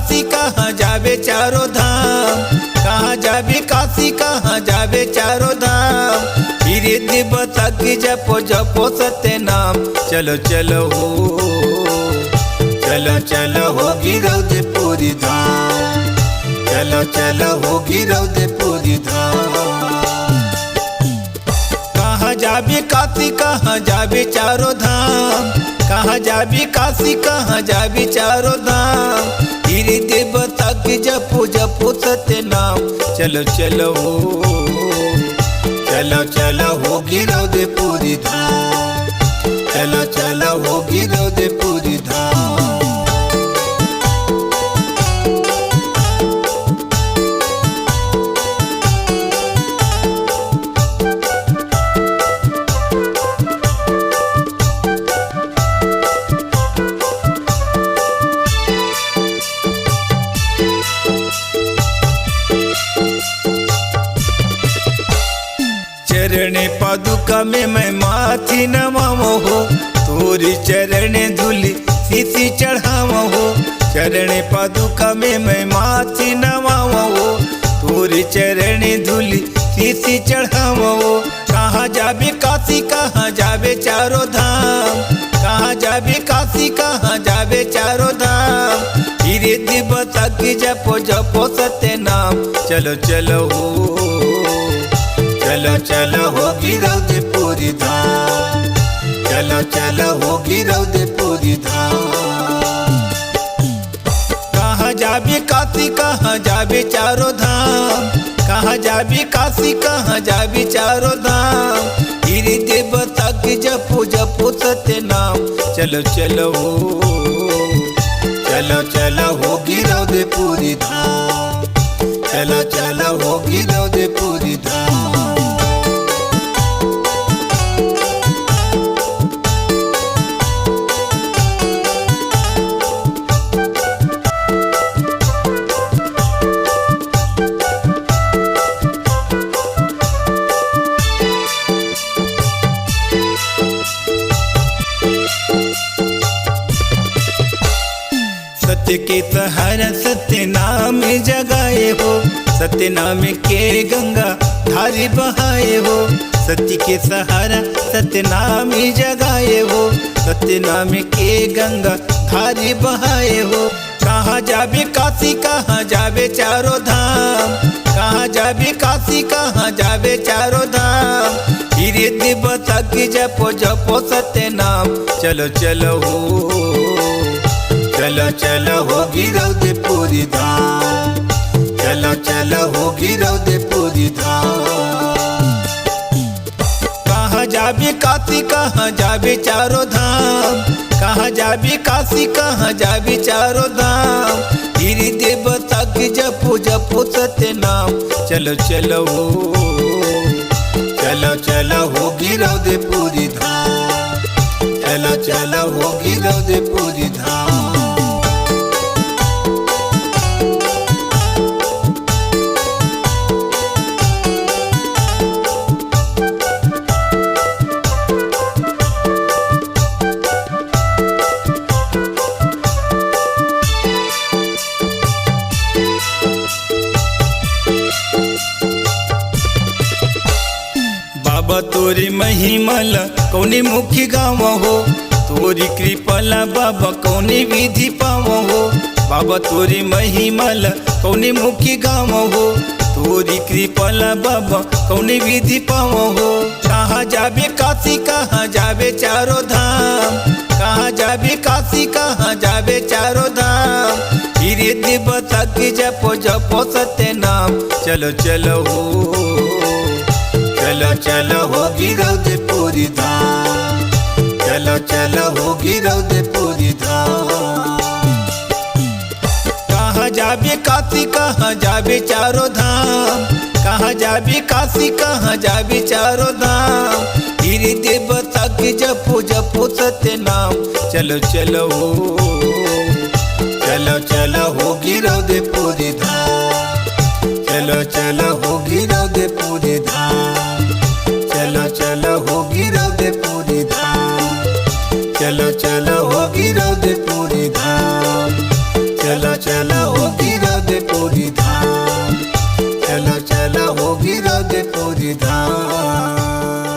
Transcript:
काशी कहाँ जावे चारों धाम, कहाँ जावे काशी कहाँ जावे चारों धाम। धीरे दिव तक जपो जपो सत्य नाम। चलो चलो हो, चलो चलो हो गिरौदपुरी धाम, चलो चलो हो गिरौदपुरी धाम। कहाँ जावे काशी कहाँ जावे चारों धाम, कहाँ जावे काशी कहाँ जावे चारों धाम। धीरे देव तक जपो जपो सत्य नाम। चलो चलो हो, चलो चलो हो गिरौदपुरी धाम, चलो चलो हो गिरौदपुरी धाम। चरण पादुका में मैं माथी नमावो हो, तोरी चरण धूलि सीसी चढ़ावो हो। चरण पादुका में मैं माथी नमावो हो, तोरी चरण धूलि सीसी चढ़ावो हो। कहाँ जावे काशी कहाँ जावे चारों धाम, कहाँ जावे काशी कहाँ जावे चारों धाम। धीरे दिव तक जपो जपो सत्य नाम। चलो चलो हो, चलो चलो हो गिरौदपुरी धाम, चलो चलो हो गिरौदपुरी धाम। कहाँ जावे काशी कहाँ जावे चारों धाम, कहाँ जावे काशी कहाँ जावे चारों धाम। धीरे देव तक जपो जपो सत्य नाम। चलो चलो हो, चलो चलो हो गिरौदपुरी धाम, चलो चलो हो गिरौदपुरी धाम। सत्य के सहारा सत्य नाम जगाए हो, सत्य नाम के गंगा धारी बहाए हो। सत्य के सहारा सत्य नाम जगाए हो, सत्य नाम के गंगा धारी बहाए हो। कहाँ जावे काशी कहाँ जावे चारों धाम, कहाँ जावे काशी कहाँ जावे चारों धाम। धीरे दिव तक जपो जपो सत्य नाम। चलो चलो हो, चलो चलो हो गिरौदपुरी धाम, चलो चलो हो गिरौदपुरी धाम। कहाँ जावे काशी कहाँ जावे चारों धाम, कहाँ जावे काशी कहाँ जावे चारों धाम। धीरे देव तक जपो जपो सत्य नाम। चलो चलो हो, चलो चलो हो गिरौदपुरी धाम, चलो चलो हो गिरौदपुरी धाम। बाबा तोरी महिमल कौनी मुखी गाँव हो, तोरी कृपला बाबा कौनी विधि पाव हो। बाबा तोरी महिमल कौनी मुखी गाँव हो, तोरी कृपला बाबा कौनी विधि पाव हो। कहाँ जावे काशी कहाँ जावे चारों धाम, कहाँ जावे काशी कहाँ जावे चारों धाम। धीरे दिव तक जपो जपो सत्य नाम। चलो चलो हो, चलो चलो हो गिरौदपुरी धाम, चलो चलो हो गिरौदपुरी धाम। कहाँ जावे काशी कहाँ जावे चारों धाम, कहाँ जावे काशी कहाँ जावे चारों धाम। धीरे देव तक जपो जपो सत्य नाम। चलो चलो हो, चलो चलो हो गिरौदपुरी धाम, चलो चलो हो गिरौदपुरी धाम, चलो चलो हो गिरौदपुरी धाम, चलो चलो हो गिरौदपुरी धाम, चलो चला चला हो गिरधपुरी धाम, चला चला हो गिरधपुरी धाम।